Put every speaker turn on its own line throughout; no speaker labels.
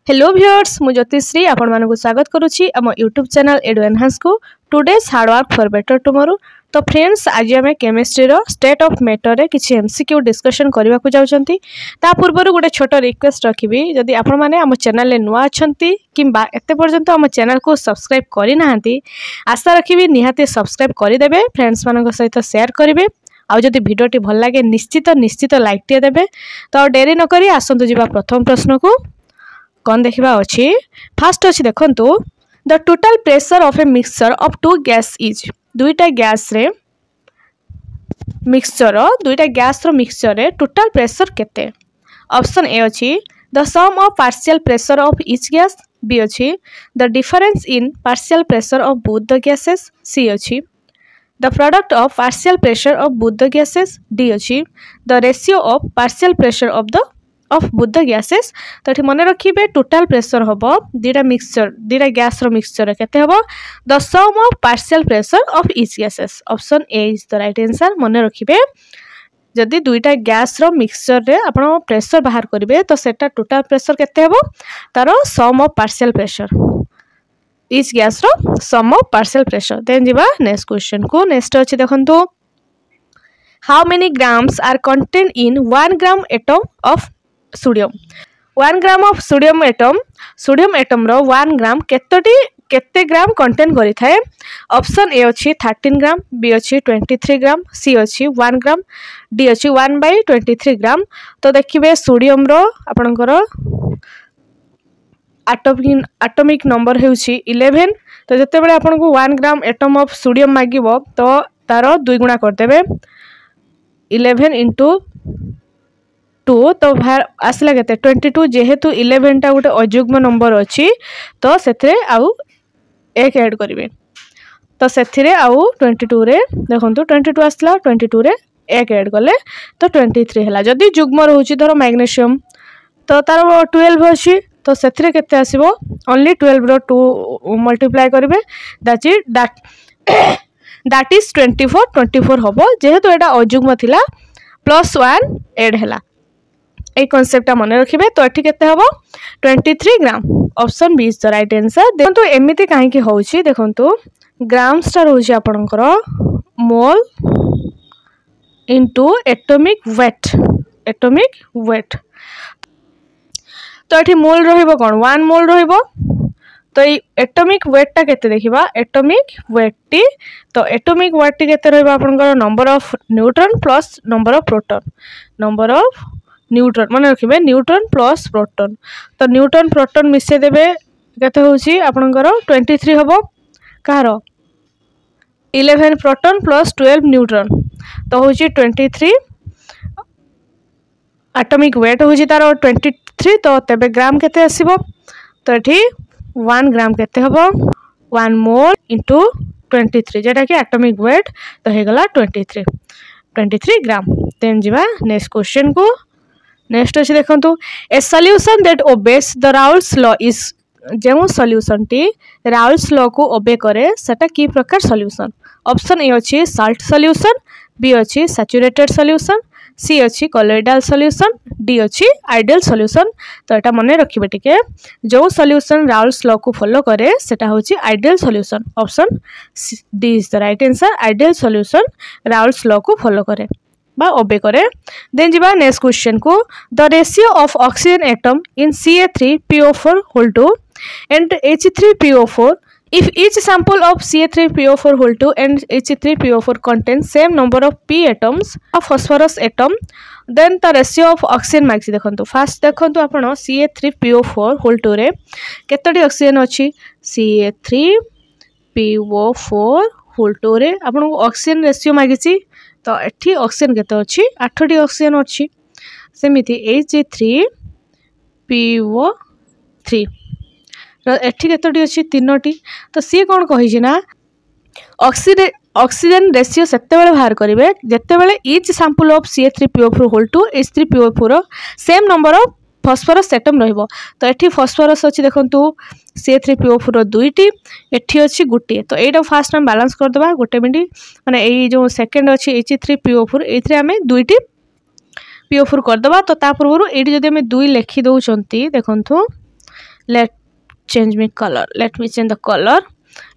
Hello viewers मु ज्योतिश्री आपण मानक स्वागत करुच्ची आम यूट्यूब चैनल एडु एनहांस को today's hard work for better tomorrow. तो फ्रेंड्स आज आम केमिस्ट्री रो स्टेट ऑफ मैटर रे किछि एमसीक्यू डिस्कशन करबा को जाउछंती। ता पूर्व गोटे छोट रिक्वेस्ट रखिबी जदि आपण माने आम चैनल ले नुआ अछंती किंबा एते पर्यंत आम चैनल को सब्सक्राइब करि नाहंती आशा रखिबी निहाती सब्सक्राइब करि देबे, फ्रेंड्स मानक सहित शेयर करिवे आउ जदि वीडियोटी भल लागे निश्चित लाइक टिए देबे। तो डेरी न करी आसंतु जिबा प्रथम प्रश्न को कौन देखा अच्छी। फास्ट अच्छी देखंतु the total pressure of a mixture of two gas is दुईटा गैस रे मिक्सचर दुईटा गैस रो मिक्सचर रे टोटल प्रेशर केते। ऑप्शन ए अच्छी the sum of partial pressure of each gas, B अच्छी the difference in partial pressure of both the gases, C अच्छी the product of partial pressure of both the gases, D अच्छी the ratio of partial pressure of both the gases. तो ये मन रखिए total pressure हम दीटा gas रो mixture केते हम the sum of partial pressure of each gases. Option A is the right answer. मन रखिए जदि दुईटा गैस रो मिक्सचर रे आपण प्रेशर बाहर करेंगे तो सेटा टोटल प्रेशर केते हम तार sum of partial pressure each gas रो sum of partial pressure. Then जीवा नेक्स्ट क्वेश्चन को। नेक्स्ट अछि देखंतु how many grams are contain in 1 gram atom of sodium. 1 gram of sodium atom रो 1 ग्राम केते ग्राम कंटेन करि थाए। Option A अछि 13 ग्राम, बी अछि 23 ग्राम, सी अछि 1 ग्राम, डी अछि 1/23 ग्राम। तो देखिबे सोडियम रो आपनकर एटॉमिक नंबर हेउछि 11। तो जते बेले आपन को 1 ग्राम एटम ऑफ सोडियम मागिबो तो तारो 2 गुणा कर देबे 11 * 2 तो आसला केते 22। जेहेतु 11 टा गोटे अयुग्म नंबर अच्छी तो से आउ 1 ऐड करेंगे तो से आउ 22 रे देखो 22 आसला 22 रे 1 ऐड कले तो 23 है। जदि जुग्म रोचे धर मैग्नेशियम तो तार 12 अच्छी तो से केते आसीबो ओनली 12 रो 2 मल्टीप्लाई करेंगे दैट इज 24 हम। जेहेतु एटा अयुग्म थिला +1 ऐड हैला ए कॉन्सेप्ट मन रखिए। तो ये केते हबो 23 gram. Option B is the right answer. देखो एमिति काहे कि होउची देखंतु ग्राम्स टा रोची आपनकर मोल इनटू एटॉमिक वेट। तो ये मोल रहिबो कोन 1 मोल रहिबो। तो ये एटॉमिक वेट टा केते देखिबा एटॉमिक वेट टी। तो एटॉमिक वेट टी केते रहिबो आपनकर number of neutron plus number of proton. Number of neutron मन रखिए न्यूट्रॉन प्लस प्रोटॉन। तो न्यूट्रॉन प्रोटॉन मिसे देबे केते होउची आपनकर 23 हबो कार 11 प्रोटॉन प्लस 12 न्यूट्रॉन तो होउची 23। एटॉमिक वेट होउची तार 23 तो तबे ग्राम केते आसीबो तो एठी 1 ग्राम केते हबो 1 मोल इनटू 23 जेटा कि एटॉमिक वेट तो हे गला 23 ग्राम। देन जीवा नेक्स्ट क्वेश्चन को। नेक्स्ट अच्छे देखो a solution that obeys the Raoult's law is जो सॉल्यूशन टी राउल्स लॉ को ओबे करे सेटा की प्रकार सॉल्यूशन। ऑप्शन ए अच्छी साल्ट सॉल्यूशन, बी अच्छी सैचुरेटेड सॉल्यूशन, सी अच्छी कॉलोइडल सॉल्यूशन, डी अच्छी आइडियल सॉल्यूशन। तो यहाँ मन रखिए टिके जो सॉल्यूशन राउल्स लॉ को फॉलो करे सेटा होची ideal solution. Option D is the right answer. Ideal solution Raoul's law को फॉलो करे बा ओबे करे। देन जीवा नेक्स्ट क्वेश्चन को। The ratio of oxygen atom in CA3PO4 whole 2 and H3PO4 if each sample of CA3PO4 whole 2 and H3PO4 contains same number of P atoms of phosphorus atom then the ratio of oxygen मागसी। देखंतु fast देखंतु आपण CA3PO4 whole 2 रे केतोटी oxygen अछि CA3PO4 whole 2 रे आपण oxygen ratio मागिछि तो एठी oxygen केते अछि 8टी ऑक्सीजन अछि। सेमिति H3PO3 एठी केतोटी अछि 3टी। तो सी कोन कहि छि ना ऑक्सीजन रेशियो सेते बेले बाहर करिवे जेते बेले each sample of CA3PO4 whole 2 H3PO4 same number of phosphorus atom रहिबो। तो एठी फॉस्फोरस अछि देखंतु CA3PO4 2टी एठी अछि गुटी। तो एटा फास्ट हम बैलेंस कर दबा गुटे मिनिट माने एई जो सेकंड अछि H3PO4 एथरे हमें 2टी PO4 कर दबा। तो ता पूर्व एठी जदि हमें 2 लिखि दउचंती देखंतु let change me colour let me change the colour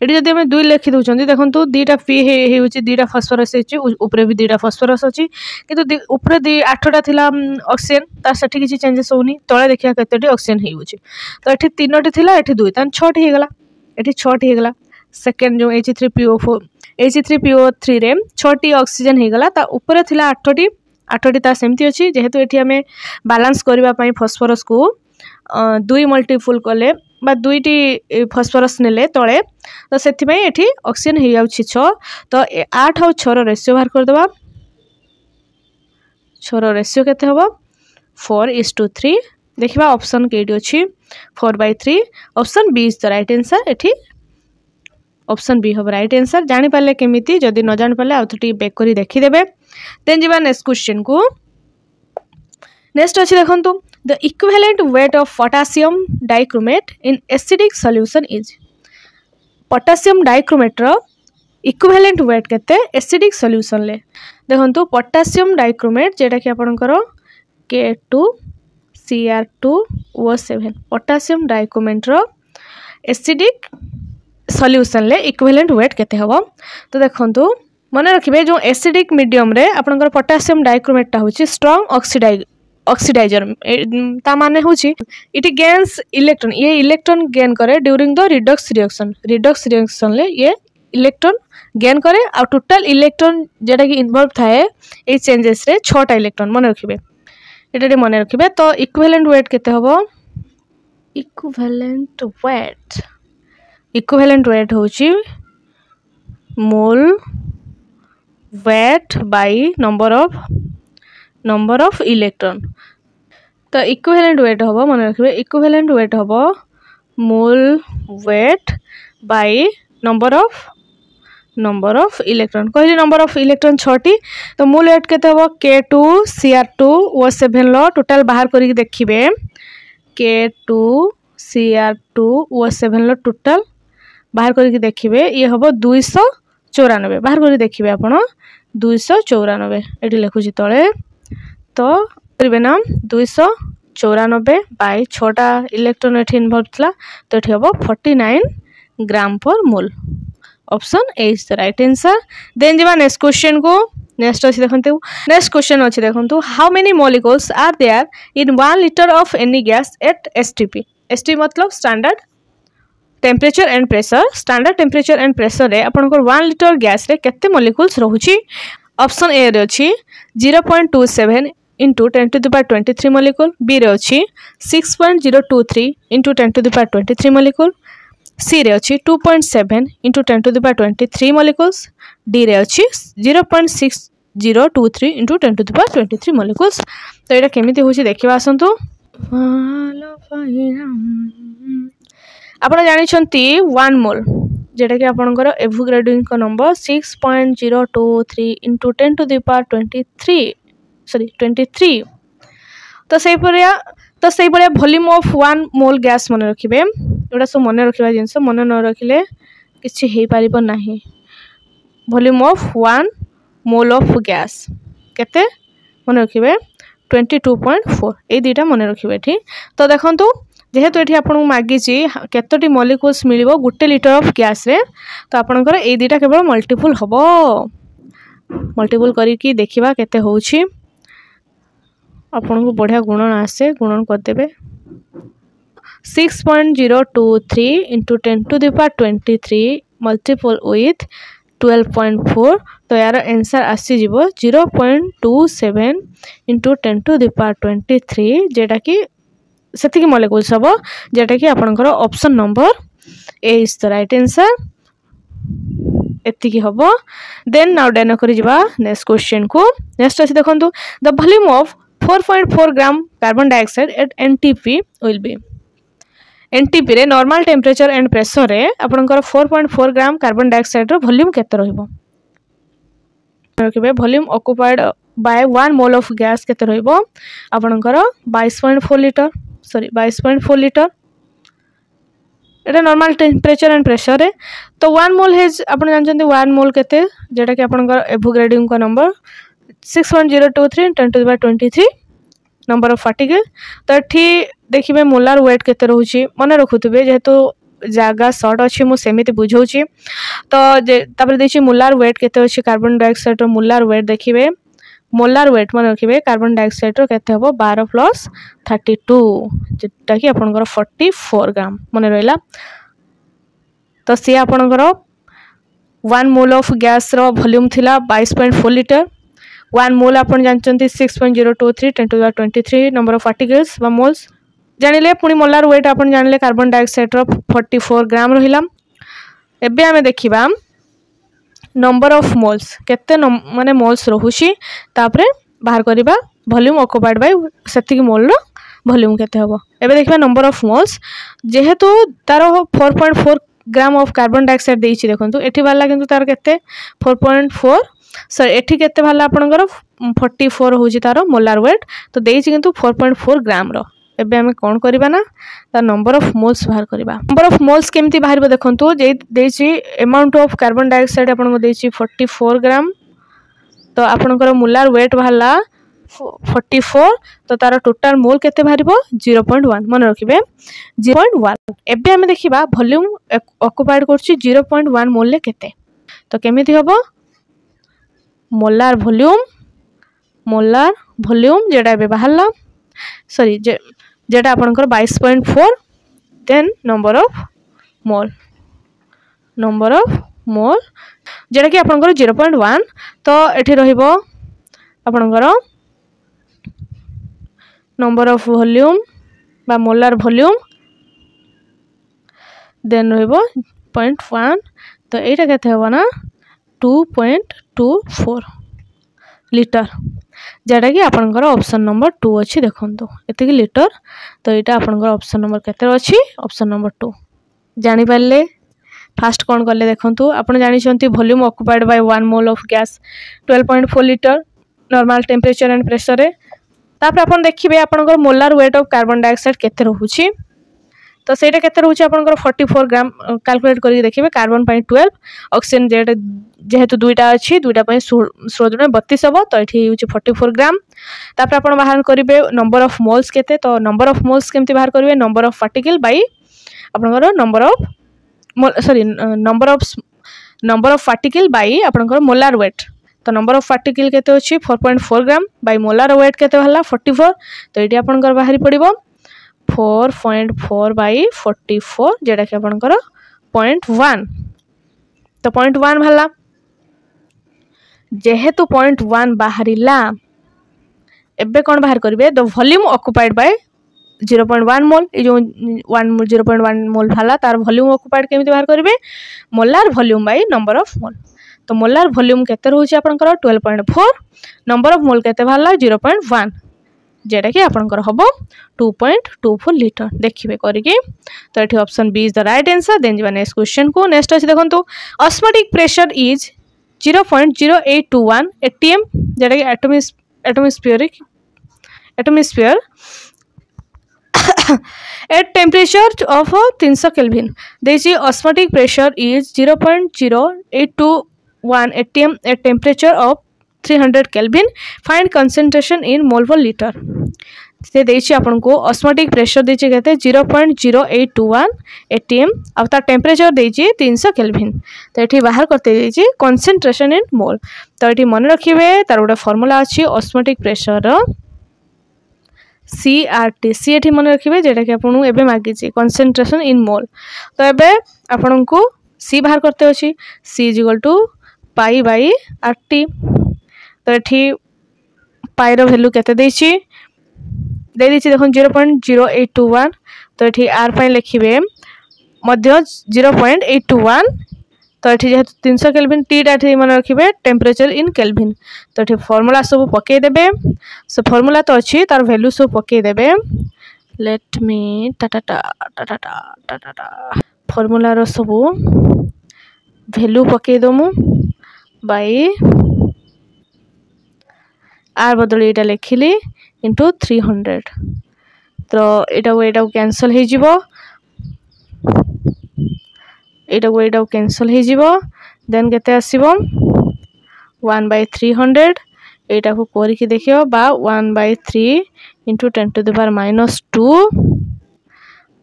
ये जब आम 2 लिखी दूसरी देखो 2टा पी हो 2टा फस्फरस होपे भी 2टा फस्फरस अच्छी कि ऊपर 8टा थिला ऑक्सीजन तार सेठी किसी चेंजेस होनी तले देखिए केतोटी ऑक्सीजन होउची तो ये 3टी थिला ये 2 तान 6टी होगला ये 6टी होगला सेकेंड जो H3PO4 H3PO3 रे 6टी ऑक्सीजन होगला ता ऊपर थिला 8टी ता सेमती अच्छी जेहेतु ये आम बालांस करने फस्फरस को 2 मल्टीपुल कले बा 2टी फस्फरस नेले तले तो से ये ऑक्सीजन हो जाउछि 6 तो 8 और 6 रेशियो बाहर करदे 6 रेशियो केते हबो 4:3 देखिबा ऑप्शन केडी अछि 4/3 option B is the right answer एठी ऑप्शन बी हम राइट आंसर जानी पाले केमिति जदि न जान पाले आउथटी बैक करी देखि देबे देन जीवा नेक्स्ट क्वेश्चन को नेक्स्ट अछि देखंतु the equivalent weight of potassium dichromate in acidic solution is potassium dichromate रो इक्विवेलेंट वेट केते एसिडिक सॉल्यूशन ले देखंतु पोटेशियम डाइक्रोमेट जेटा कि आपनकर K2Cr2O7 पोटेशियम डाइक्रोमेट रो एसिडिक सॉल्यूशन ले इक्विवेलेंट वेट केते हबो तो देखंतु मन रखिबे जो एसिडिक मीडियम रे आपनकर पोटेशियम डाइक्रोमेट ता होची स्ट्रांग ऑक्सीडाइजर ता माने होची इट गेन्स इलेक्ट्रॉन ये इलेक्ट्रॉन गेन करे ड्यूरिंग द रिडक्स रिएक्शन ले ये इलेक्ट्रॉन गेन करे आ टोटल इलेक्ट्रॉन जेटा कि इन्वॉल्व थाए ए चेंजेस रे 6टा इलेक्ट्रॉन मन रखिबे एटा मन रखिबे तो इक्विवेलेंट वेट केते हबो इक्विवेलेंट वेट होची mole weight by number of electron तो इक्विवेलेंट वेट हबो मन रखिबे इक्विवेलेंट वेट हबो mole weight by number of electron कहली नंबर ऑफ इलेक्ट्रॉन 6टी तो मोल वेट केते हबो K2Cr2O7 लो टोटल बाहर करी देखिबे K2Cr2O7 लो टोटल बाहर करी देखिबे ये हबो 294 बाहर करी देखिबे आपण 294 एठी लिखुची तळे तो करिवे ना 294 बाय 6टा इलेक्ट्रॉन एठी इन्वॉल्व थला तो एठी हबो 49 gram per mole option A is the right answer then जेबा नेक्स्ट क्वेश्चन को नेक्स्ट अछि देखंतु नेक्स्ट क्वेश्चन अछि देखंतु how many molecules are there in 1 litre of any gas at STP STP मतलब standard temperature and pressure standard temperature and pressure रे आपनकर 1 litre gas रे केते मॉलिक्यूल्स रहउची ऑप्शन ए रे अछि 0.27 into 10 to the power 23 molecule B रे अछि 6.023 into 10 to the power 23 molecule C रे अछि 2.7 into 10 to the power 23 molecules D रे अछि 0.6023 into 10 to the power 23 molecules तो एटा केमिति होछि देखिबा आसंतु आपण जानि छंती 1 मोल जेटा कि आपनकर एवोगाड्रो का number 6.023 into 10 to the power 23 तो सही पड़िया वॉल्यूम ऑफ 1 मोल गैस मन रखिबे एटा सब मन रखिबा जिंस मन न रखिले किछि हेई पारिबो नाही volume of 1 mole of gas केते मन रखिबे 22.4 ए दुटा मन रखिबे ठीक तो देखंतु जेहेतु एठी आपन मागी छी केतोटी molecules मिलिबो Gute litre of gas रे तो आपनकर ए दुटा केवल मल्टीपल हबो मल्टीपल करी की देखिबा केते होउची आपन को बढ़िया गुणन आसे गुणन कर देबे 6.023 into 10 to the power 23 multiple with 12.4 तो यार आंसर आसी जीवो 0.27 into 10 to the power 23 जेटा कि सेति कि मॉलिक्यूल्स हबो जेटा कि आपनकर option number A is the right answer एति कि हबो देन नाउ डेन करि जिबा नेक्स्ट क्वेश्चन को नेक्स्ट अछि देखंतु the volume of 4.4 gram carbon dioxide at NTP will be NTP रे नॉर्मल टेम्परेचर एंड प्रेशर रे आपनकर 4.4 ग्राम कार्बन डाइऑक्साइड रो वॉल्यूम केते रहइबो रखिबे volume occupied by 1 mole of gas केते रहइबो आपनकर 22.4 litre Etah normal temperature and pressure रे तो 1 मोल हेज आपण जानचंती 1 मोल केते जेटा कि आपनकर एवोगाड्रो का number 6.023 10 to the power 23 number of particle तो एठी देखिए मोलार वेट केते रहउची मन रखुथबे जेहेतु जगह शॉर्ट अच्छी मुझे सेमती बुझाऊँगी तो तापर देखिए मोलार वेट केते अच्छी कार्बन डाइऑक्साइड रो मोलार वेट देखिए मोलार वेट मन रखिए कार्बन डाइऑक्साइड रो केते हबो 12 + 32 जेटा कि आपनकर 44 ग्राम मन रहिला तो सी आपनकर 1 मोल ऑफ गैस रो वॉल्यूम थिला 22.4 लीटर 1 मोल आपण जानचंती 6.023 × 10⁻23 नंबर ऑफ पार्टिकल्स बा मोल्स जानिले पुनी मोलार वेट आपण जानले कार्बन डाइऑक्साइड रो 44 ग्राम रहिला एबे हमें देखिबा नंबर ऑफ मोल्स केते माने मोल्स रहुची तापरे बाहर करिबा वॉल्यूम ऑक्युपाइड बाय सेतिक मोल रो वॉल्यूम केते हबो एबे देखिबा नंबर ऑफ मोल्स जेहेतु तारो 4.4 ग्राम ऑफ कार्बन डाइऑक्साइड देइछि देखंतु एठी वाला किंतु तार केते 4.4 सर एठी केते वाला आपनकर 44 होची तारो मोलार वेट तो देइछि किंतु 4.4 ग्राम रो एबे हमें कोन करिबा ना ता नंबर ऑफ मोल्स बाहर करिबा नंबर ऑफ मोल्स केमती बाहर देखंतु जे देइछि अमाउंट ऑफ कार्बन डाइऑक्साइड आपन को देइछि 44 ग्राम तो आपनकर मोलार वेट बाहरला 44 तो तार टोटल मोल केते बाहरिबो 0.1 मन रखिबे 0.1 एबे हमें देखिबा वॉल्यूम ऑक्युपाइड करछि 0.1 मोल ले केते तो केमिति हबो मोलार वॉल्यूम जेडा एबे बाहरला सॉरी जेटा आपनकर 22.4 देन नंबर ऑफ मोल जेटा कि आपनकर 0.1 तो एठी रहिबो आपनकर नंबर ऑफ वॉल्यूम बा मोलार वॉल्यूम देन रहिबो 0.1 तो एटा केते हबो ना 2.24 लीटर जेटा कि आपनकर ऑप्शन नंबर 2 अच्छी देखंतु एतिक लीटर तो यहाँ आपनकर ऑप्शन नंबर केते अच्छी ऑप्शन नंबर 2 जानि पाले फास्ट कौन कले देखंतु आपण जानि छंती volume occupied by 1 mole of gas 12.4 litre normal temperature and pressure रे तापर आपण देखिबे आपनकर molar weight of carbon dioxide केते रहउची तो सेटा केते रहउची आपनकर 44 ग्राम कैलकुलेट करके देखिबे कार्बन पई 12 ऑक्सीजन जेहेतु दुईटा अच्छी दुईटा पई 16 32 हबो तो एठी होची 44 ग्राम तापर आपण बाहर करिवे नंबर ऑफ मोल्स केते तो नंबर ऑफ मोल्स केमती बाहर करिवे नंबर ऑफ पार्टिकल बाय आपनकर नंबर ऑफ पार्टिकल बाय आपनकर मोलार वेट तो नंबर ऑफ पार्टिकल केते अछि 4.4 ग्राम बाय मोलार वेट केते हला 44 तो एठी आपनकर बाहरी पड़िबो 4.4 बाय 44 जेडा कि आपनकर 0.1 तो 0.1 भला जेहेतु 0.1 बाहरिला एबे कोन बाहर करिवे द वॉल्यूम ऑक्युपाइड बाय 0.1 मोल ए जो 0.1 मोल भला तार वॉल्यूम ऑक्युपाइड केमिति बाहर करिवे molar volume by number of mole तो मोलार वॉल्यूम केते रहउची आपनकर 12.4 नंबर ऑफ मोल केते भला 0.1 जेटा कि आपनकर हबो 2.24 लीटर देखिबे करिके तो एठी option B is the right answer then जवा नेक्स्ट क्वेश्चन को नेक्स्ट अछि देखंतु ऑस्मोटिक प्रेशर इज 0.0821 atm जेटा कि atmosphere at temperature of 300 Kelvin the osmotic pressure is 0.0821 atm at temperature of 300 Kelvin find concentration in mole per liter से देछि आपन को ऑस्मोटिक प्रेशर देछि केते 0.0821 atm अब ता टेम्परेचर देछि 300 केल्विन तो एठी बाहर करते देछि कंसंट्रेशन इन मोल तो एठी मन रखिबे तार गोटे फार्मूला अछि ऑस्मोटिक प्रेशर रो CRT सी एठी मन रखिबे जेटा कि आपन एबे मागी छी कंसंट्रेशन इन मोल तो एबे आपन को C बाहर करते अछि C = पाई बाय RT तो एठी पाई रो वैल्यू केते देछि दे देछि देखो 0.0821 तो एठी R पाई लिखिबे मध्य 0.821 तो एठी जेहेतु 300 केल्विन टी एठी मन रखिबे टेम्परेचर इन केल्विन तो एठी फार्मूला सब पके देबे सो फार्मूला तो अछि तार वैल्यू सब पके देबे लेट मी फार्मूला रो सब वैल्यू पके दमु बाय R बदली एटा लिखिली into 300 तो एटा कैंसिल हे जिवो एटा कैंसिल हे जिवो देन केते आसीबो 1/300 एटा को करि के देखियो बा 1/3 into 10⁻⁻2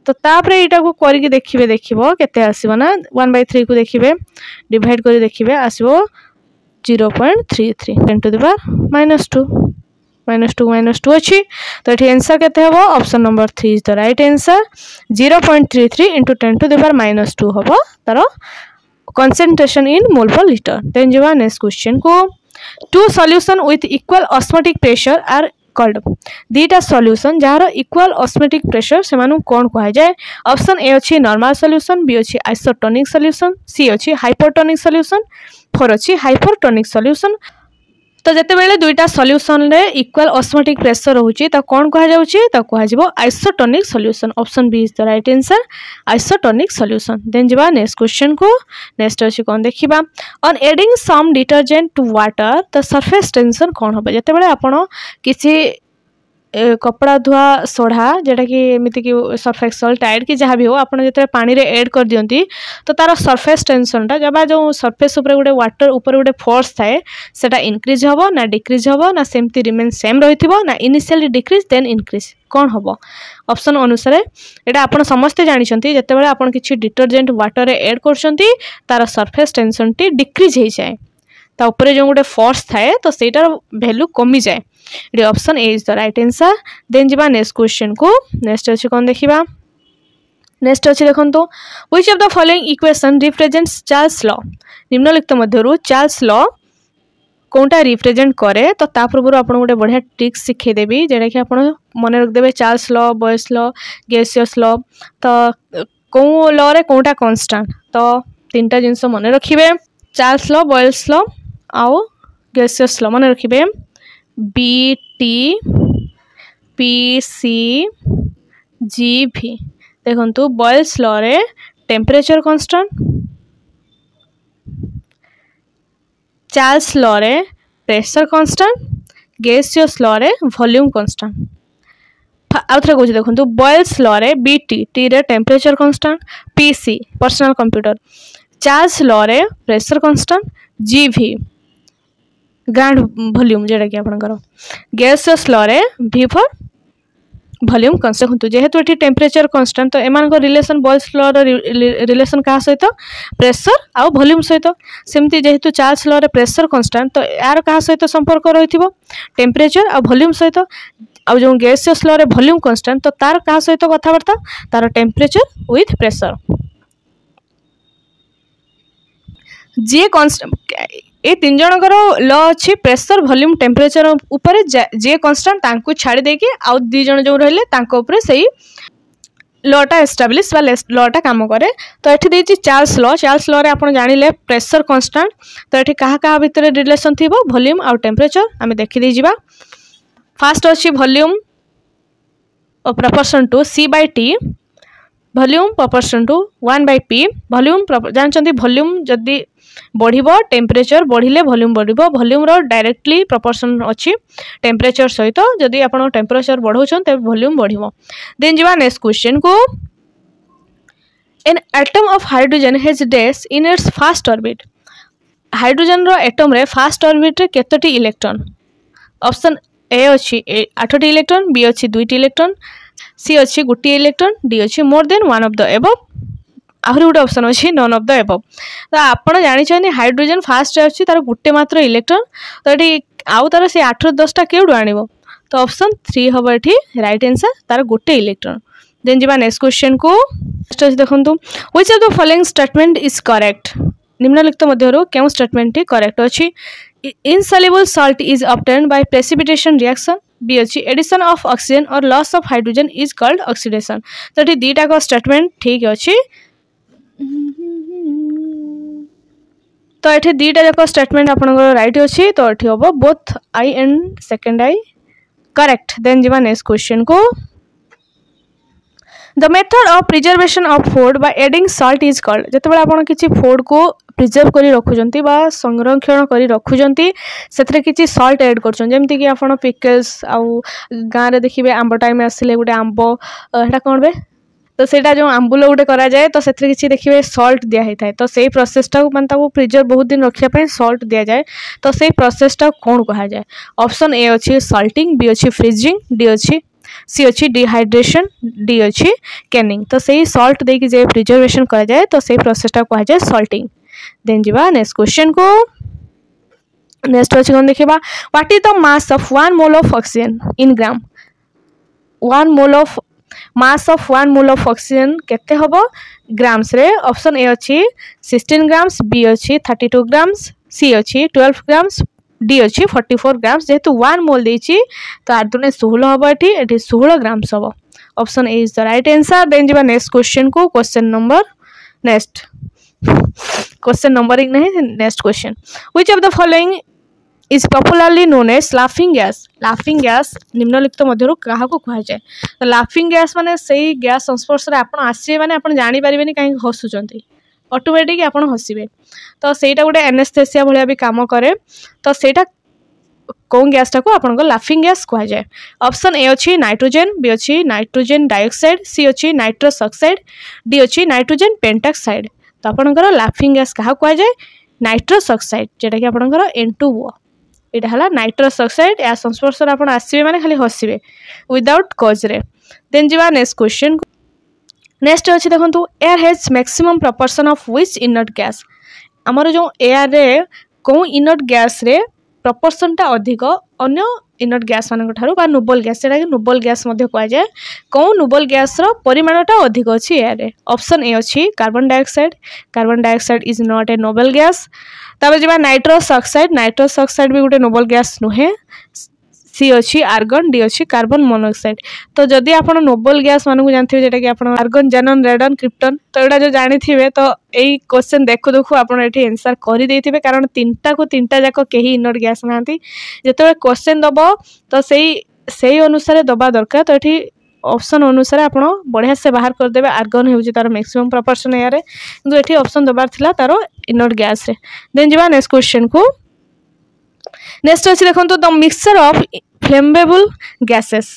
तो तापर एटा को करके देखिबो केते आसीबो ना 1/3 को देखिबे डिवाइड करी देखिबे आसीबो 0.33 10 to the power -2 -2 अच्छी तो ये आंसर केते हबो option number 3 is the right answer 0.33 into 10 to the power -2 हबो तार concentration in mole per liter. Then जवा नेक्स्ट क्वेश्चन को two solution with equal osmotic pressure are called दीटा सॉल्यूशन जार इक्वल ऑस्मोटिक प्रेशर से मानु कोन कहा जाए ऑप्शन ए अछि नॉर्मल सॉल्यूशन बी अछि आइसोटोनिक सॉल्यूशन सी अछि हाइपोटोनिक सॉल्यूशन फोर अछि हाइपरटोनिक सॉल्यूशन तो जते बेले दुईटा सॉल्यूशन रे इक्वल ऑस्मोटिक प्रेशर होची त कोन कहा जाउची त कहा जिवो isotonic solution option B is the right answer isotonic solution then जवा नेक्स्ट क्वेश्चन को नेक्स्ट अछि कोन देखिबा on adding some detergent to water the surface tension कोन होबे जते बेले आपण किसी कपड़ा धुआ सोढ़ा जेटा कि एमती कि सर्फ एक्सेल टाइड कि जहाँ भी हो आपड़ जो पानी रे ऐड कर दियंती तो तार सरफेस टेंशनटा जब जो सरफेस ऊपर गोटे वाटर ऊपर गोटे फोर्स थाए सेटा इंक्रीज हबो ना डिक्रीज हबो ना सेमती रिमेन सेम रहिथिबो ना इनिशियली डिक्रीज देन इंक्रीज कौन हबो ऑप्शन अनुसार एटा आपण समस्ते जानि छंती जते बेले आपण किछि डिटर्जेंट वाटर रे ऐड करछंती तार सरफेस टेंशन टी डिक्रीज हे जाय ता ऊपर जो गोटे फोर्स थाए तो सेटार वैल्यू कमी जाए ये option A is the right answer then जिबा नेक्स्ट क्वेश्चन को नेक्स्ट अछि कोन देखिबा नेक्स्ट अछि देखंतो which of the following equation represents Charles law निम्नलिखित मध्यरु चार्ल्स लॉ कोनटा रिप्रेजेंट करे तो ता पूर्व आपण गोटे बढ़िया ट्रिक सिखे देबी जेडा कि आपण मन रख देबे Charles law Boyle's law gaseous law तो को लॉ रे कोनटा कांस्टेंट तो तीनटा जिंस मन रखिबे चार्ल्स लॉ बॉयल्स लॉ आउ गैसियस लॉ मन रखिबे BT PC GV देखंतु बॉयल्स लॉ रे टेम्परेचर कांस्टेंट चार्ल्स लॉ रे प्रेशर कांस्टेंट गैसियस लॉ रे वॉल्यूम कांस्टेंट आउथरे कहू देखंतु बॉयल्स लॉ रे BT T रे temperature constant PC personal computer Charles law रे pressure constant GV grand volume जेटा कि आपनकर गैसियस लॉ रे V फॉर वॉल्यूम कांस्टेंट होतु जेहेतु एठी टेम्परेचर कांस्टेंट तो एमान रिलेशन बॉयल्स लॉ रो रिलेशन का सहित प्रेशर आ वॉल्यूम सहित सेमती जेहेतु चार्ल्स लॉ रे प्रेशर कांस्टेंट तो यार का सहित संपर्क रहिथिबो टेम्परेचर आ वॉल्यूम सहित आ जो गैसियस लॉ रे वॉल्यूम कांस्टेंट तो तार का सहित कथावार्ता तार टेम्परेचर विथ प्रेशर जे कांस्टेंट ए तीन जनकर लॉ अच्छी प्रेशर वॉल्यूम टेम्परेचर ऊपर जे कांस्टेंट तांको छाड़ी देकी आउ दी जन जो रहले तांको ऊपर सही लॉटा एस्टाब्लिश बा लॉटा काम करे तो एठी देछि चार्ल्स लॉ रे आपण जानिले प्रेशर कांस्टेंट तो एठी कहा कहा भीतर रिलेशन थिबो वॉल्यूम आउ टेम्परेचर आमे देखि दे जिबा फर्स्ट अछि volume proportion to C/T volume proportion to 1/P volume जानचंती वॉल्यूम जदी बढ़िबो टेम्परेचर बढ़िले वॉल्यूम बढ़िबो वॉल्यूम रो डायरेक्टली प्रोपोर्शन अछि टेम्परेचर सहित जदी आपण टेम्परेचर बढ़ौछन त वॉल्यूम बढ़िबो देन जिवा नेक्स्ट क्वेश्चन को an atom of hydrogen has dash in its first orbit hydrogen रो एटम रे फर्स्ट ऑर्बिट रे केतोटी इलेक्ट्रॉन ऑप्शन ए अछि 8टी इलेक्ट्रॉन बी अछि 2टी इलेक्ट्रॉन सी अछि गुटी इलेक्ट्रॉन डी अछि more than one of the above आहरी गोटे ऑप्शन अच्छी नन ऑफ द एबव तो आपड़ जानी हाइड्रोजन फास्ट अच्छी तार गोटे मात्र इलेक्ट्रॉन तो ये आउ तार से 8 ରୁ 10टा केउडू आनिबो तो ऑप्शन 3 हबो एठी राइट आंसर तार गोटे इलेक्ट्रॉन देन जिबा नेक्स्ट क्वेश्चन को नेक्स्ट देखंतु which of the following statement is correct निम्नलिखित मध्यरु केउ स्टेटमेंट टी करेक्ट अछि insoluble salt is obtained by precipitation reaction B अच्छी एडिशन ऑफ ऑक्सीजन और loss of hydrogen is called oxidation तो ये दीटा का स्टेटमेंट ठीक अच्छी तो ये दीटा जाक स्टेटमेंट आपनकर राइट अच्छी तो ये हम both I and second I correct then जीवा नेक्स्ट क्वेश्चन को the method of preservation of food by adding salt is called जिते आप किसी फूड को प्रिजर्व करी रखुचंती बा संरक्षण करी रखुचंती सेथरे किछि सॉल्ट ऐड करछन जेमति कि आपण पिकल्स आउ गां रे देखिबे आंबो टाइम आसिले गुटे आंबो हेटा कोन बे तो सेटा जो आंबुल गुटे करा जाए तो सेथरे किछि देखिबे सॉल्ट दिया हेथाय तो सेही प्रोसेसटा माने ताको प्रिजर्व बहुत दिन रखिया पे सॉल्ट दिया जाए तो सेही प्रोसेसटा कोन कहा जाए ऑप्शन ए अछि सॉल्टिंग बी अछि फ्रीजिंग डी अछि सी अच्छी डिहाइड्रेशन, डी अच्छी कैनिंग। तो सही सॉल्ट देकी जे प्रिजर्वेशन करा जाए तो सही प्रोसेसटा कहा जाए सॉल्टिंग। देन जीवा नेक्स्ट क्वेश्चन को। नेक्स्ट अच्छे कौन देखिबा, what is the mass of 1 mole of oxygen in gram. 1 mole of mass of 1 mole of oxygen केते हबो ग्राम्स रे। ऑप्शन ए अच्छी 16 ग्राम्स, बी अच्छी 32 ग्राम्स, सी अच्छी 12 ग्राम्स, डी अच्छी 44 ग्राम्स। जेहेतु 1 मोल देछि तो आर दुने 16 हबो, एठी 16 ग्राम्स हबो। Option A is the right answer. Then जीवा नेक्स्ट क्वेश्चन को। Question number next question numbering नहीं, next question. Which of the following is popularly known as laughing gas. Laughing gas निम्नलिखित मध्यरु काहा को कहा जाए। तो लाफिंग गैस माने सही गैस संस्पर्श रे आपण आसीबे माने आपण जानि परिबेनी काहे हसुचंती, ऑटोमेटिक आपण हसिबे। तो सेटा गोटे एनेस्थेसिया भलिया भी काम करे। तो सेटा कौन गैसटा को आपण को लाफिंग गैस कहा जाए। ऑप्शन ए अच्छी नाइट्रोजन, बी अच्छी नाइट्रोजन डाइऑक्साइड, सी अच्छी नाइट्रस ऑक्साइड, डी अच्छी नाइट्रोजन पेंटॉक्साइड। तो आपणकर लाफिंग गैस क्या कहा जाए, नाइट्रस ऑक्साइड, जेटा कि आपणकर N2O। यहाँ है नाइट्रस ऑक्साइड। या संस्पर्श आप आसवे मैंने खाली हसवे विदाउट कज रे। देन जीवा नेक्स्ट क्वेश्चन। नेक्स्ट अच्छे देखो, air has maximum proportion of which inert gas. आमर जो एयर रे कौ इनर्ट गैस रे प्रपोर्शनटा अधिक अन्य इनर्ट गैस मान नोबल गैस, जोटा कि नोबल गैस कह जाए। कौ नोबल गैस परिमाणटा अधिक अच्छी एयर रे। ऑप्शन ए अच्छी carbon dioxide. Carbon dioxide is not a noble gas. तापर जी नाइट्रस ऑक्साइड। नाइट्रस ऑक्साइड भी गोटे नोबल गैस नुहे। सी अच्छी आर्गन, डी अच्छी कार्बन मोनोक्साइड। तो जदि आप नोबल गैस मानक जानते हैं, जोटा कि आप आर्गन, जेनन, रेडन, क्रिप्टन, तो यहाँ जो जानी थे तो यही क्वेश्चन देखु देखु आप आंसर करदे। कारण तीनटा को तीनटा जाक कहीं इनर्ट गैस ना जो क्वेश्चन दब तो सही अनुसार दबा दरकार। तो ये ऑप्शन अनुसार आप बढ़िया से बाहर करदे। आर्गन हो तार मैक्सिमम प्रपोर्शन एयर किंतु ये ऑप्शन दबार थिला तार इनर्ट गैस रे। देन जीवा नेक्स्ट क्वेश्चन को। नेक्स्ट अच्छे देखो, the mixture of flammable gases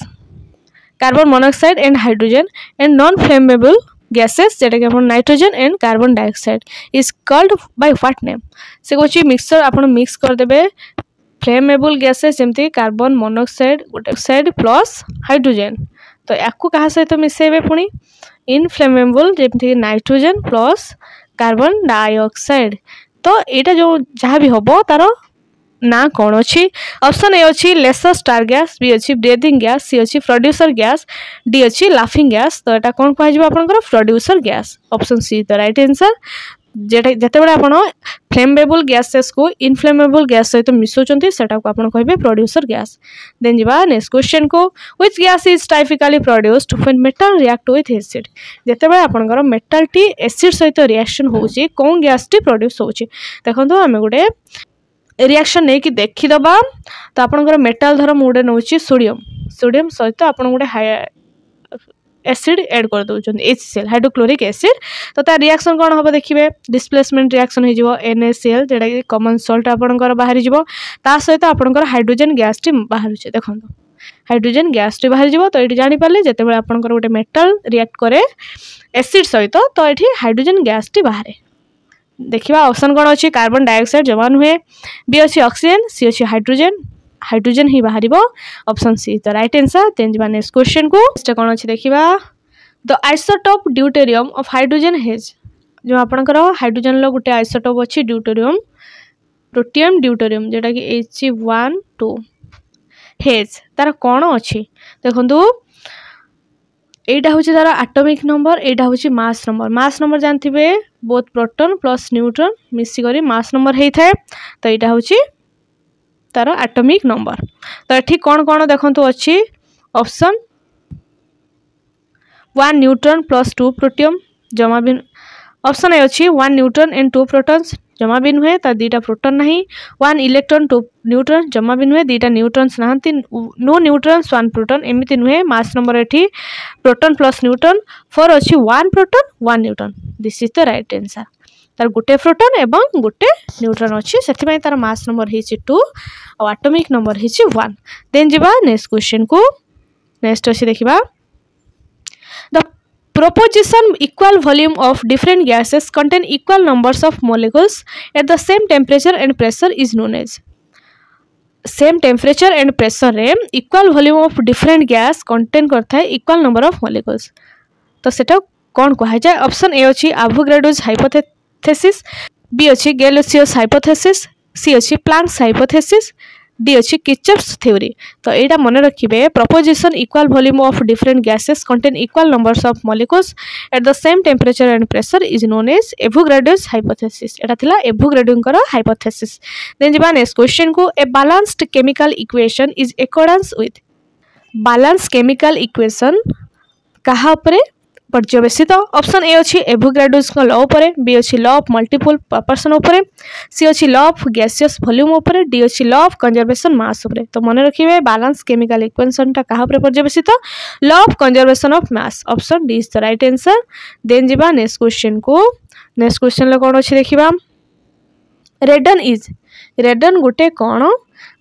carbon monoxide and hydrogen and non flammable gases, जेटा कि nitrogen and carbon dioxide is called by what name. से कहूँ मिक्सचर आप मिक्स करदे फ्लेमेबल गैसेस जमती carbon monoxide oxide plus hydrogen. तो या क्या सहित मिसेबे पुणी इनफ्लेमेबल जमती नाइट्रोजन प्लस कार्बन डाइऑक्साइड। तो यहाँ जो जहाँ भी हम तार ना कौन अच्छी। ऑप्शन ए अच्छी लेसर स्टार गैस, बी अच्छी ब्रीथिंग गैस, सी अच्छी प्रोड्यूसर गैस, डी अच्छी लाफिंग गैस। तो यहाँ कौन कह आपंकर producer gas. Option C the right answer. जिते बड़े आप फ्लेमेबल गैसेस को इनफ्लेमेबल गैस सहित मिसौंट से कहे प्रोड्यूसर गैस। देन जीवा नेक्स्ट क्वेश्चन को। Which gas is typically produced when metal react with acid. जिते बड़े आपंकर मेटल टी एसिड सहित रिएक्शन होची कौन गैस टी प्रोड्यूस होची। देखो आम गोटे रिएक्शन नहीं कि देखीदबा। तो आपंकर मेटाल धर मुझे नौ सोडियम, सोडियम सहित आप गोटे एसिड ऐड कर दौरान HCl हाइड्रोक्लोरिक एसिड। तो तार रिएक्शन कौन हम देखिए, डिस्प्लेसमेंट रिएक्शन हो NaCl, जोटा कि कॉमन सॉल्ट आपंकर बाहरी ता सहित आपंकर हाइड्रोजन गैस टी बाहर। देखो हाइड्रोजन गैस टी बाहरी। तो ये जानीपारे जिते आपंकर गोटे मेटाल रिएक्ट करे एसिड सहित तो ये हाइड्रोजन गैस टी बाहर। देखिए ऑप्शन कौन अच्छी, कार्बन डाइऑक्साइड जमा नुहे, बी अच्छी ऑक्सीजन, सी अच्छी हाइड्रोजन, हाइड्रोजन ही बाहर। Option C the right answer. Then जीवा नेक्स्ट क्वेश्चन को। कौन अच्छी देखिए, the isotope deuterium of hydrogen has. जो आपंकर हाइड्रोजन गोटे आइसोटोप अच्छी ड्यूटेरियम, प्रोटियम ड्यूटेरियम, जोटा कि He12 हेज तार कौन अच्छी। देखो एटा हूँ तार एटॉमिक नंबर, एटा हूँ मास नंबर। मास नंबर जानते बोथ प्रोटॉन प्लस न्यूट्रॉन मिसिक मास नंबर होता है। तो यहाँ हूँ तार एटॉमिक नंबर। तो ये कौन कौन देखो अच्छी ऑप्शन 1 न्यूट्रॉन प्लस 2 प्रोटियम जमा भी। ऑप्शन ए अच्छी 1 न्यूट्रॉन एंड 2 प्रोटॉन्स जमा भी नुहे, तार 2टा प्रोटॉन नहीं। 1 इलेक्ट्रॉन 2 न्यूट्रॉन जमा भी नुहे, 2टा न्यूट्रॉन्स नहांती। नो न्यूट्रॉन्स 1 प्रोटॉन एमती नुहे। मास नंबर एठी प्रोटॉन प्लस न्यूट्रॉन 4 अच्छी 1 proton 1 neutron. This is the right answer. तार गोटे प्रोटॉन एवं गोटे न्यूट्रॉन अच्छी, से तार मास नंबर है 2 और एटॉमिक नंबर है 1। देन जीवा नेक्स्ट क्वेश्चन को। नेक्स्ट अच्छी देखिबा, the proposition equal volume of different gases contain equal numbers of molecules at the same temperature and pressure is known as। Same temperature and pressure रे equal volume of different gas contain करता है equal number of molecules. तो सेटा कौन कहा जाए? Option A अछि Avogadro's hypothesis, B अछि गैलिलियोस हाइपोथेसिस, सी अछि प्लैंक्स हाइपोथेसिस, डी अछि किर्चॉफ्स थ्योरी। तो एटा मन रखिबे proposition equal volume of different gases contain equal numbers of molecules at the same temperature and pressure is known as Avogadro's hypothesis. एटा थिला एवोगाड्रोंकर हाइपोथेसिस। देन जिबा नेक्स्ट क्वेश्चन को, a balanced chemical equation is accordance with. Balance chemical equation कहा उपरे पर्यवेसित? Option A अछि Avogadro's law उपरे, बी अछि लॉ ऑफ मल्टीपल प्रोपोर्शन उपरे, सी अछि लॉ ऑफ गैसियस वॉल्यूम उपरे, डी अछि लॉ ऑफ कंजर्वेशन मास उपरे। तो मन रखिबे बैलेंस केमिकल इक्वेशन ता कहा उपरे पर्यवेसित? Law of conservation of mass. Option D is the right answer. Then जिबा नेक्स्ट क्वेश्चन को, नेक्स्ट क्वेश्चन ले कोन अछि देखिबा। रेडन is, रेडन Gute cone?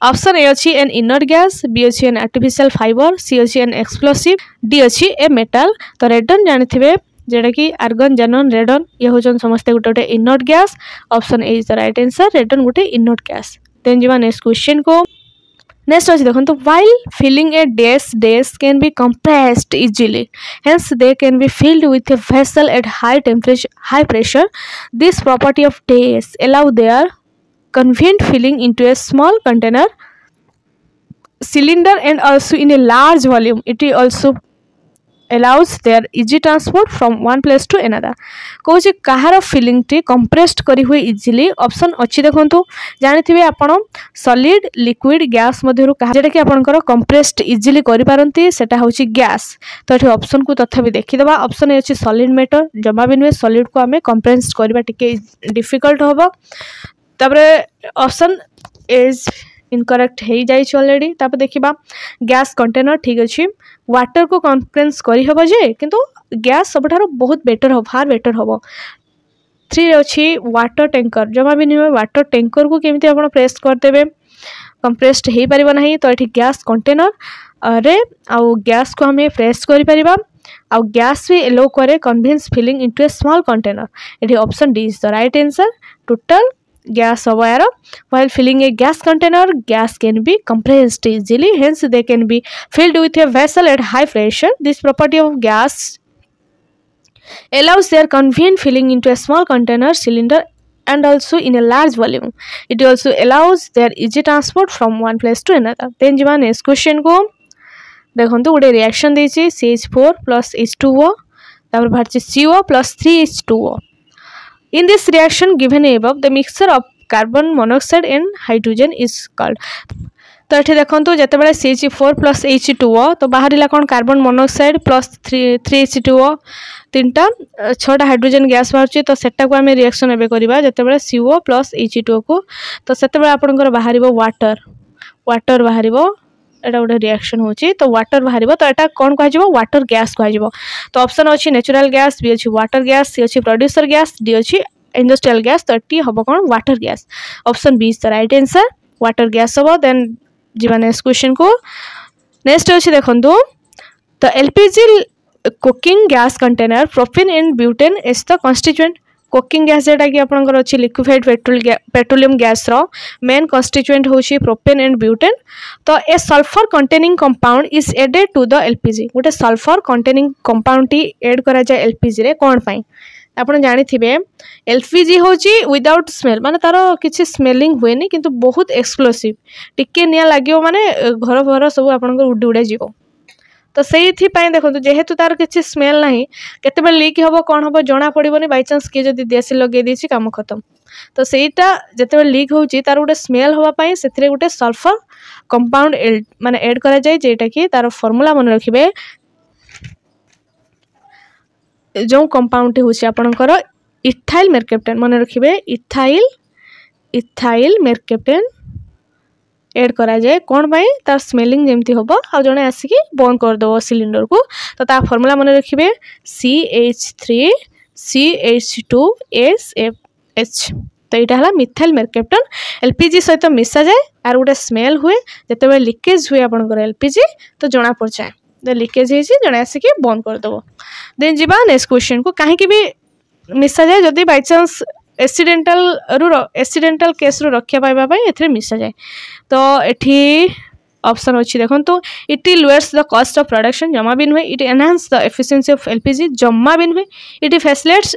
Option A अछि एन इनर्ट गैस, बी अछि एन आर्टिफिशियल फाइबर, सी अछि एन एक्सप्लोसिव, डी अछि ए मेटल। तो रेडन जानिथिबे जेटा कि आर्गन जेनन रेडन ये होजन समस्त गुटे inert gas. Option A is the right answer. Radon गुटे इनर्ट गैस। देन जिबा नेक्स्ट क्वेश्चन को, नेक्स्ट अछि देखंतु while filling a dash can be compressed easily, hence they can be filled with a vessel at high pressure. This property of dash allow their convenient filling into a small container cylinder and also in a large volume. It also allows their easy transport from one place to another. कौन कहार filling T compressed करी हुए easily? Option अच्छी देखो जानी आपण solid liquid gas मध्यरु कहा जेटा कि आपनकर कंप्रेस्ड इजीली करि पारंती सेटा होची गैस। तो एठी ऑप्शन को तथापि देखि देबा। ऑप्शन ए अछि सॉलिड मैटर, जमा भी नुए सॉलिड को हमें कंप्रेस्ड करबा टिके डिफिकल्ट होबो। तापरे ऑप्शन इज इनकरेक्ट हो जाए ऑलरेडी। तापर देखिबा गैस कंटेनर ठीक अच्छी, वाटर को कंप्रेस करी हबो जे किंतु गैस सबठारो बहुत बेटर हो, फार बेटर होबो। 3 अच्छी वाटर टैंकर, जमा भी नहीं वाटर टैंकर को केमिति आपण प्रेस कर देबे कंप्रेस्ड हो परिबो नाही। तो एठी गैस कंटेनर रे आउ गैस को हमें प्रेस करि परिबा आउ गैस भी एलो करे कन्वेंस फिलिंग इनटू ए स्मॉल कंटेनर। एठी option D is the right answer. Total gas aware while filling a gas container, gas can be compressed easily, hence they can be filled with a vessel at high pressure. This property of gas allows their convenient filling into a small container cylinder and also in a large volume. It also allows their easy transport from one place to another. Then jiba next question को देखंतु गोटे reaction देछि CH4 plus H2O तापर भारछि CO plus 3H2O. In this reaction given above, the mixture of carbon monoxide and hydrogen is called. तो ये देखो जिते बड़े CH4 plus H2O तो बाहर कौन कार्बन मोनोक्साइड प्लस 3H2O 3टा 6टा हाइड्रोजन गैस बाहर। तो सेटा को आम रिएक्शन एवं करवा जिते CO plus H2O को तो से आपंकर बाहर वाटर वाटर बाहर एटा गोटे रिएक्शन होची तो वाटर बाहर तो एटा कौन कह वाटर गैस कह। तो ऑप्शन अच्छी नेचुरल गैस, बी अच्छी वाटर गैस, सी अच्छी प्रोड्यूसर गैस, डी अच्छी इंडस्ट्रियल गैस। तो ये हम कौन water gas. Option B is the right answer, water gas हम। देन जीवा नेक्स्ट क्वेश्चन को, नेक्स्ट अच्छे देखो तो LPG cooking gas container propane and butane is the constituent. Cooking gas जेटा कि आपंकर अच्छी लिक्विफाइड पेट्रोलियम गैस रो मेन कन्स्टिट्यूएंट होची प्रोपेन एंड ब्यूटेन। तो ए sulphur containing compound is added to the LPG. गोटे सल्फर कंटेनिंग कंपाउंड टी add करा जाए एलपीजी रे कोन पई? आपण जानि थिबे एलपीजी होची विदाउट स्मेल, माने तारो किछि स्मेलिंग हुएनी किंतु बहुत एक्सप्लोसिव, टिके निया लागियो माने घर घर सब आपनकर उडी उडा जीवो। तो से देखो जेहेतु तार किसी स्मेल ना केते लीक हम कौन हम जना पड़ोनी बाई चान्स किए जब देसी लगे देसी काम खत्म। तो सेटा जिते लीक होची तार गोटे स्मेल होवाई से गोटे सल्फर कंपाउंड माने ऐड करा जाए जेटा कि तार फॉर्मूला मन रखिबे जो कंपाउंड होची आपनकर इथाइल मेरकेप्टेन मन रखिबे इथाइल मेरकेप्टेन ऐड करा जाए कौन पाई तार स्मेलिंग जमती हम आ जड़े आसिक बंद करदेव सिलिंडर को। तो ता फॉर्मूला मन रखिए CH3CH2SFH। तो यहाँ है मिथाइल मेरकेप्टेन। एलपीजी सहित मिसा जाए आर गोटे स्मेल हुए जिते लीकेज हुए आपंकर एलपीजी तो जना पड़ जाए लीकेज हो जड़े आसिक बंद करदेव। देन जी नेक्स्ट क्वेश्चन को कहीं भी मिसा जाए जदि बाई चान्स एसिडेंटल केस रु रक्षा पाइबा ए मिसा जाए। तो एठी ऑप्शन अच्छी देखो it lowers the cost of production जमा भी नुहे, it enhance the efficiency of LPG जमा भी नुहे, it facilitates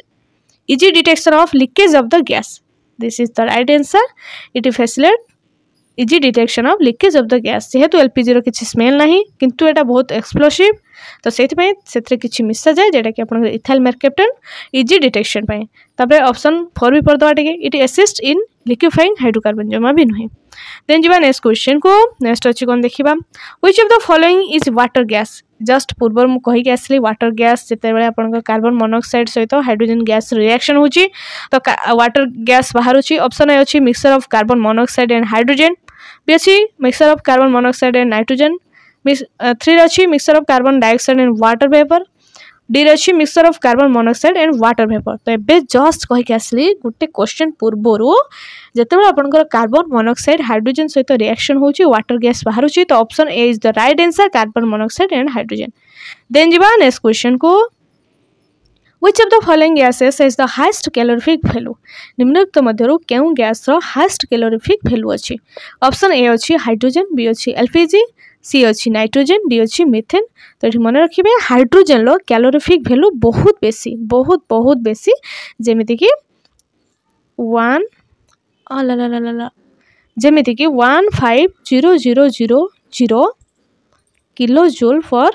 easy detection of leakage of the gas. This is the right answer. It facilitate easy detection of leakage of the gas जेहेतु LPG रो किछि smell नाही किंतु एटा बहुत explosive तो सेथिपई सेथरे किछि मिसा जाए जेटा कि आपन इथाइल मेरकैप्टन इजी डिटेक्शन पई। तापर ऑप्शन 4 भी पड़दवा टिके इट असिस्ट इन लिक्विफाइंग हाइड्रोकार्बन जमा भी नुहे। देन जीवा नेक्स्ट क्वेश्चन को। नेक्स्ट अछि कोन देखिबा which of the following is water gas. Just पूर्व मु कहि के आसली वाटर गैस जेते बेले आपन कार्बन मोनोऑक्साइड सहित हाइड्रोजन गैस रिएक्शन होची तो वाटर गैस बाहरुची। ऑप्शन ए अछि mixture of carbon monoxide and hydrogen, B अछि mixture of carbon monoxide and nitrogen, 3 अछि mixture of carbon dioxide and water vapour, D अछि mixture of carbon monoxide and water vapour. तो एबे just कहि के आसली गुटे question पूर्वरु जेतेबेले आपनकर कार्बन मोनोऑक्साइड हाइड्रोजन सहित रिएक्शन होची वाटर गैस बाहरुची तो option A is the right answer carbon monoxide and hydrogen. Then जीवा नेक्स्ट क्वेश्चन को। Which of the following gases has the highest calorific value? निम्नलिखित मध्यरु केउ गैस रो हाईएस्ट कैलोरीफिक वैल्यू अछि। ऑप्शन ए अछि hydrogen, B अछि LPG, सी अछि nitrogen, D अछि मीथेन। तो एठी मन रखिबे हाइड्रोजन रो कैलोरीफिक वैल्यू बहुत बेसी जेमिति कि 1 जेमिति कि 15000 किलो जूल फॉर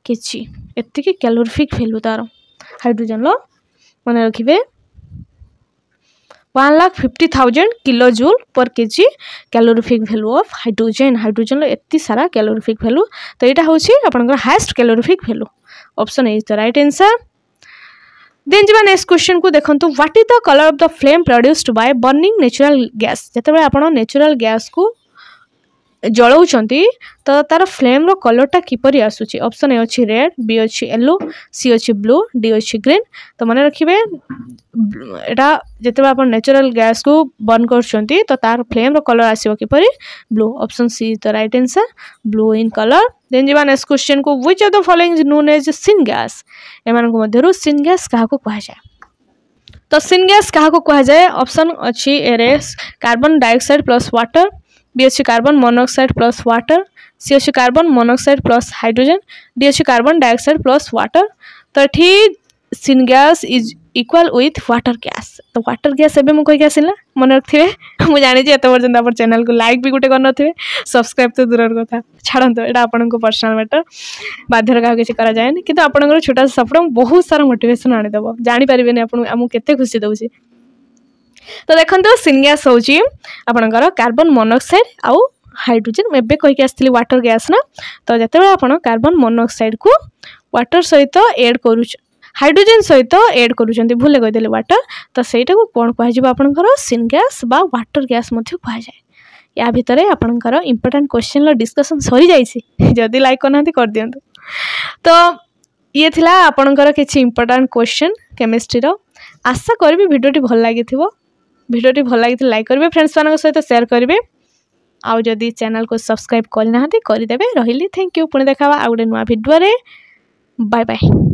केजी एति कि कैलोरीफिक वैल्यू तार हाइड्रोजन लो मन रखिबे 1,50,000 kilo joule per KG calorific value of hydrogen. Hydrogen लो एति सारा कैलोरीफिक वैल्यू तो एटा होची आपनकर highest calorific value. Option A is the right answer. Then जीवा नेक्स्ट क्वेश्चन को देखंतु what is the colour of the flame produced by burning natural gas. जेतेबे आपण नेचुरल गैस को जलाउछंती तो तार फ्लेम रो कलरटा किपरि आसुची। ऑप्शन ए अछि रेड, बी अछि येलो, सी अछि ब्लू, डी अछि ग्रीन। तो माने रखिबे एटा जेतेबे आपण नेचुरल गैस को बर्न करछंती तो तार फ्लेम रो कलर आसीबो किपरि blue. Option C is the right answer blue in colour. Then जीवा नेक्स्ट क्वेश्चन को which of the following is known as syn gas. एमान को मध्यरु सिन गैस काहा को कहा जाय तो सिन गैस काहा को कहा जाय। ऑप्शन अछि A carbon dioxide plus water, B अच्छी carbon monoxide plus water, C अच्छी carbon monoxide plus hydrogen, D अच्छी कार्बन डाइऑक्साइड प्लस वाटर। तो ये syn gas is equal with water gas. तो वाटर गैस एबे मु कहि आसिला मन रखिबे। मु जानि जे एते पर्यंत अपन चैनल को लाइक भी गुटे करनथिबे, सब्सक्राइब तो दूरर कथा छाड़ंतो एटा आपन को पर्सनल मैटर बाध्यर का किछि करा जायनि किंतु आपन को छोटा सपोर्ट बहुत सारा मोटिवेशन आनि देबो जानि परिबेनी आपन हमु केते खुशी दउछि। तो देखो सिन गैस होची आपनकर कार्बन मोनोऑक्साइड आउ हाइड्रोजन एबे कहि के आस्थिली वाटर गैस ना। तो जते बेले आपण कार्बन मोनोऑक्साइड को वाटर सहित ऐड करू हाइड्रोजन सहित ऐड करूछंती भूले कहि देले वाटर तो सेटा को कोन कहै जिबा आपनकर सिन गैस बा वाटर गैस मध्ये कहै जाय। या भितरे आपनकर इंपोर्टेंट क्वेश्चन लो डिस्कशन सरी जाईछि जदी लाइक करनांती कर दियंतु। तो ये थिला आपनकर किछि इंपोर्टेंट क्वेश्चन केमिस्ट्री रो। आशा करबी वीडियोटी भल लागिथिबो। वीडियोटी भल लगी लाइक करेंगे, फ्रेंड्स मान सहित शेयर करेंगे, आउ जदि चैनल को सब्सक्राइब करना करदेवे। रही थैंक यू। पुणी देखा आ गोटे नुआ वीडियो रे। Bye bye.